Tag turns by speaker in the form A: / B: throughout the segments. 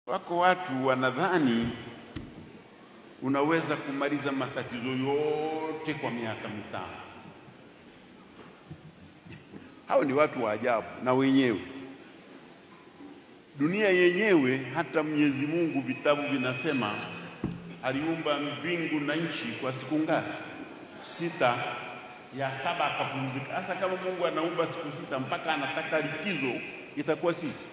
A: Wako watu wanadhani unaweza kumaliza matatizo yote kwa miaka 5. Hao ni watu wa ajabu. Na wenyewe dunia yenyewe, hata Mwenyezi Mungu vitabu vinasema aliumba mbingu na nchi kwa siku ngapi? 6, ya 7 akapumzika. Hasa kama Mungu anaumba siku 6 mpaka anataka likizo, itakuwa sisi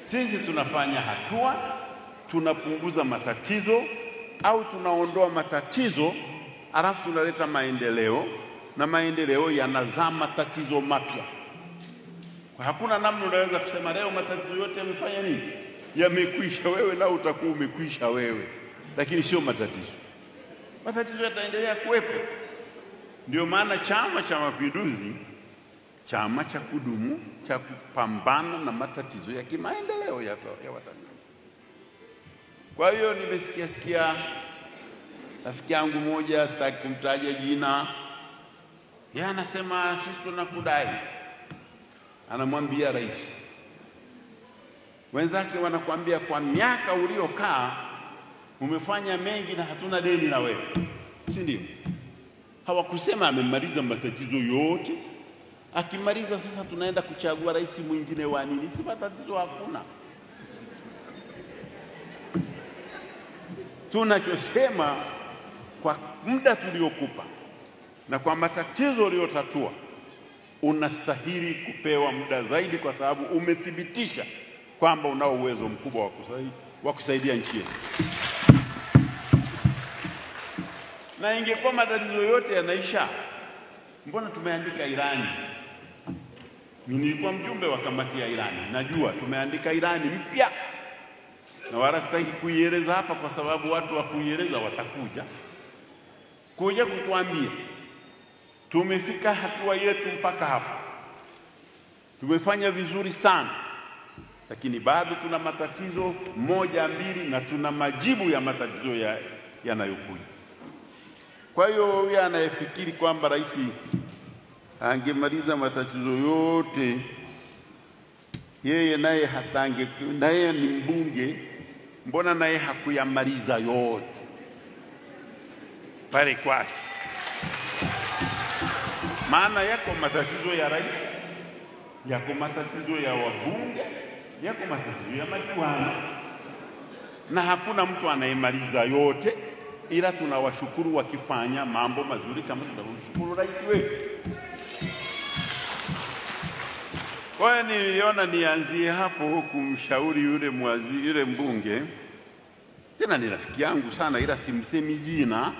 A: sisi tunafanya hatua, tunapunguza matatizo au tunaondoa matatizo, alafu tunaleta maendeleo, na maendeleo yanazaa matatizo mapya. Kwa hakuna namna unaweza kusema leo matatizo yote yamefanya nini? Yamekwisha. Wewe nao utakuwa umekwisha wewe, lakini sio matatizo. Matatizo yataendelea kuwepo. Ndio maana Chama cha Mapinduzi, chama cha kudumu cha kupambana na matatizo ya kimaendeleo ya Watanzania. Kwa hiyo nimesikia rafiki yangu mmoja, sitaki kumtaja jina, yeye anasema sisi tunakudai. Anamwambia rais, wenzake wanakuambia kwa miaka uliokaa umefanya mengi na hatuna deni na wewe, si ndio? Hawakusema amemaliza matatizo yote. Akimaliza sasa tunaenda kuchagua rais mwingine wa nini? Si matatizo hakuna. Tunachosema kwa muda tuliokupa na kwa matatizo uliyotatua, unastahili kupewa muda zaidi, kwa sababu umethibitisha kwamba unao uwezo mkubwa wa kusaidia nchi yetu. Na ingekuwa matatizo yote yanaisha, mbona tumeandika ilani? Mimi nilikuwa mjumbe wa kamati ya ilani, najua tumeandika ilani mpya, na wala sitaki kuieleza hapa kwa sababu watu wa kuieleza watakuja kutuambia tumefika hatua yetu mpaka hapa, tumefanya vizuri sana, lakini bado tuna matatizo 1, 2, na tuna majibu ya matatizo yanayokuja. Kwa hiyo huyu anayefikiri kwamba rais angemaliza matatizo yote, yeye naye naye ni mbunge, mbona naye hakuyamaliza yote pale kwake? Maana yako matatizo ya rais, yako matatizo ya wabunge, yako matatizo ya madiwani, na hakuna mtu anayemaliza yote, ila tunawashukuru wakifanya mambo mazuri kama tunamshukuru rais wetu. Kwa hiyo niliona nianzie hapo kumshauri yule mbunge, tena ni rafiki yangu sana ila simsemi jina,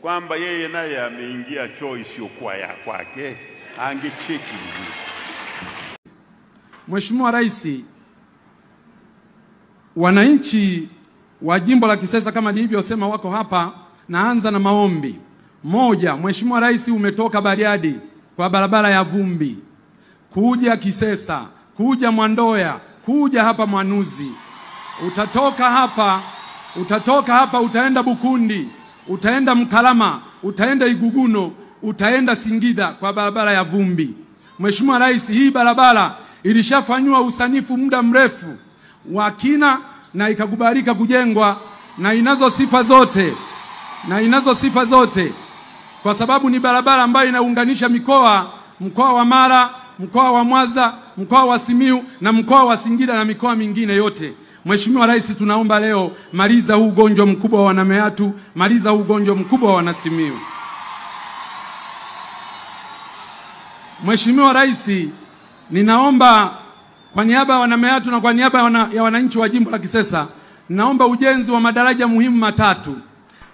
A: kwamba yeye naye ameingia choo isiyokuwa ya kwake, angecheki vizuri.
B: Mheshimiwa Rais, wananchi wa jimbo la Kisesa kama nilivyosema wako hapa. Naanza na maombi. 1, Mheshimiwa Rais, umetoka Bariadi kwa barabara ya vumbi kuja Kisesa, kuja Mwandoya, kuja hapa Mwanuzi. Utatoka hapa utaenda Bukundi, utaenda Mkalama, utaenda Iguguno, utaenda Singida kwa barabara ya vumbi. Mheshimiwa Rais, hii barabara ilishafanywa usanifu muda mrefu wa kina na ikakubalika kujengwa, na inazo sifa zote kwa sababu ni barabara ambayo inaunganisha mkoa wa Mara, mkoa wa Mwanza, mkoa wa Simiyu na mkoa wa Singida na mikoa mingine yote. Mheshimiwa Rais, tunaomba leo maliza huu ugonjwa mkubwa wa Wanameatu, maliza huu ugonjwa mkubwa wa Wanasimiyu. Mheshimiwa Rais, ninaomba kwa niaba ya Wanameatu na kwa niaba ya wananchi wa jimbo la Kisesa, naomba ujenzi wa madaraja muhimu 3.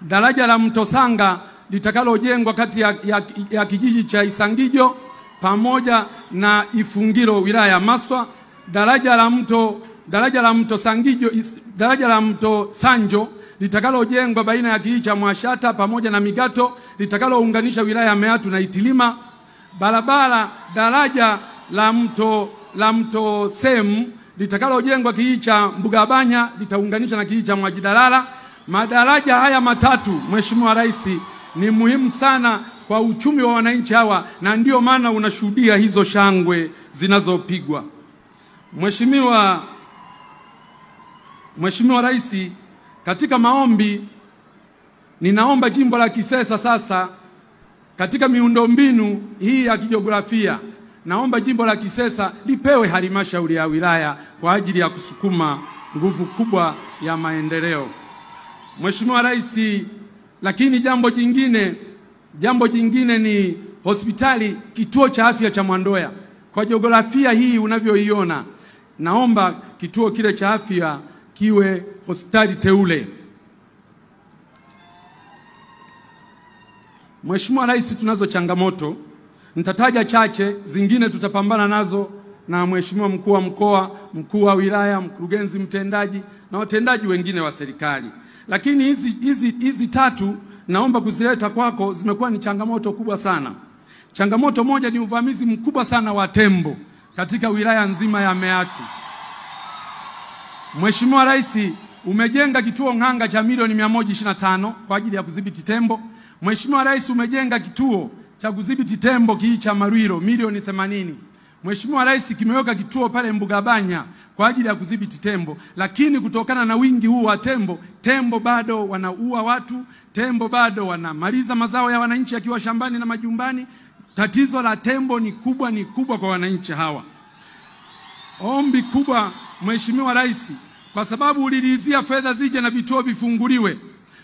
B: Daraja la Mto Sanga litakalojengwa kati ya kijiji cha Isangijo pamoja na Ifungiro wilaya ya Maswa, daraja la Mto Sanjo litakalojengwa baina ya kijiji cha Mwashata pamoja na Migato litakalounganisha wilaya ya Meatu na Itilima, daraja la Mto Semu litakalojengwa kijiji cha Mbugabanya litaunganisha na kijiji cha Mwajidalala. Madaraja haya 3, Mheshimiwa Rais, ni muhimu sana kwa uchumi wa wananchi hawa, na ndio maana unashuhudia hizo shangwe zinazopigwa. Mheshimiwa Rais, katika maombi ninaomba jimbo la Kisesa sasa katika miundombinu hii ya kijiografia, naomba jimbo la Kisesa lipewe halmashauri ya wilaya kwa ajili ya kusukuma nguvu kubwa ya maendeleo. Mheshimiwa Rais, lakini jambo jingine ni hospitali, kituo cha afya cha Mwandoya. Kwa jiografia hii unavyoiona, naomba kituo kile cha afya kiwe hospitali teule. Mheshimiwa Rais, tunazo changamoto, nitataja chache, zingine tutapambana nazo na Mheshimiwa mkuu wa mkoa, mkuu wa wilaya, mkurugenzi mtendaji na watendaji wengine wa serikali. Lakini hizi tatu naomba kuzileta kwako, zimekuwa ni changamoto kubwa sana. Changamoto moja ni uvamizi mkubwa sana wa tembo katika wilaya nzima ya Meatu. Mheshimiwa Rais, umejenga kituo Ng'anga cha milioni 125 kwa ajili ya kudhibiti tembo. Mheshimiwa Rais, umejenga kituo cha kudhibiti tembo kii cha Marwiro milioni 80. Mheshimiwa Rais, kimeweka kituo pale Mbugabanya kwa ajili ya kudhibiti tembo, lakini kutokana na wingi huu wa tembo bado wanaua watu, tembo bado wanamaliza mazao ya wananchi akiwa shambani na majumbani. Tatizo la tembo ni kubwa kwa wananchi hawa. Ombi kubwa Mheshimiwa Rais, kwa sababu uliridhia fedha zije na vituo vifunguliwe,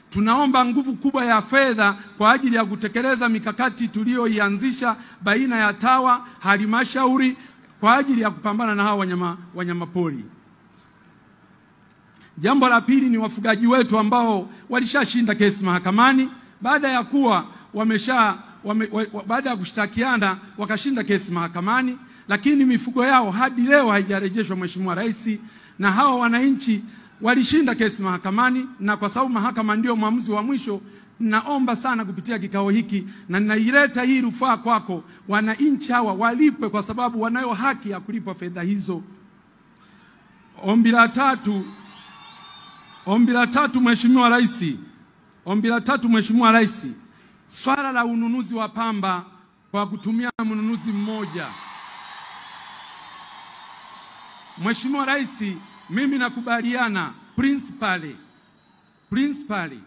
B: tunaomba nguvu kubwa ya fedha kwa ajili ya kutekeleza mikakati tuliyoianzisha baina ya TAWA, halmashauri kwa ajili ya kupambana na hawa wanyama pori. Jambo la pili ni wafugaji wetu ambao walishashinda kesi mahakamani baada ya kuwa baada ya kushtakiana wakashinda kesi mahakamani, lakini mifugo yao hadi leo haijarejeshwa Mheshimiwa Rais, na hao wananchi walishinda kesi mahakamani, na kwa sababu mahakama ndio mwamuzi wa mwisho, naomba sana kupitia kikao hiki na ninaileta hii rufaa kwako, wananchi hawa walipwe kwa sababu wanayo haki ya kulipwa fedha hizo. Ombi la tatu Mheshimiwa Rais, swala la ununuzi wa pamba kwa kutumia mnunuzi mmoja. Mheshimiwa Rais, mimi nakubaliana principally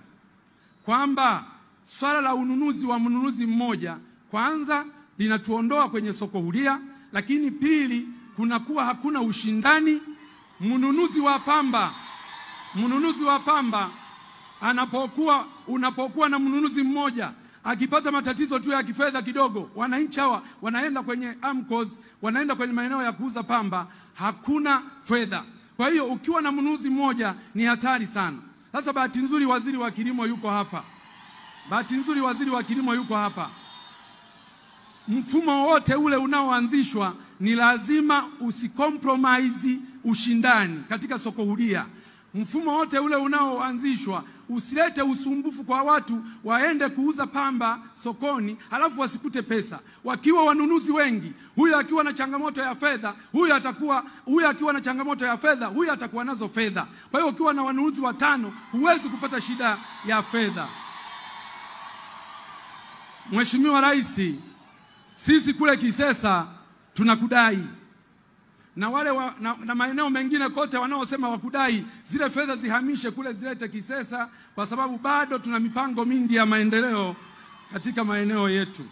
B: kwamba swala la ununuzi wa mnunuzi mmoja kwanza linatuondoa kwenye soko huria, lakini pili kunakuwa hakuna ushindani. Mnunuzi wa pamba unapokuwa na mnunuzi mmoja, akipata matatizo tu ya kifedha kidogo, wananchi hawa wanaenda kwenye AMCOS, wanaenda kwenye maeneo ya kuuza pamba, hakuna fedha. Kwa hiyo ukiwa na mnunuzi mmoja ni hatari sana. Sasa bahati nzuri waziri wa kilimo yuko hapa. Mfumo wote ule unaoanzishwa ni lazima usicompromise ushindani katika soko huria. Mfumo wote ule unaoanzishwa usilete usumbufu kwa watu waende kuuza pamba sokoni halafu wasikute pesa. Wakiwa wanunuzi wengi, huyu akiwa na changamoto ya fedha, huyu akiwa na changamoto ya fedha, huyu atakuwa nazo fedha. Kwa hiyo ukiwa na wanunuzi 5 huwezi kupata shida ya fedha. Mheshimiwa Rais, sisi kule Kisesa tunakudai, na wale na maeneo mengine kote wanaosema wakudai zile fedha zihamishe kule zilete Kisesa, kwa sababu bado tuna mipango mingi ya maendeleo katika maeneo yetu.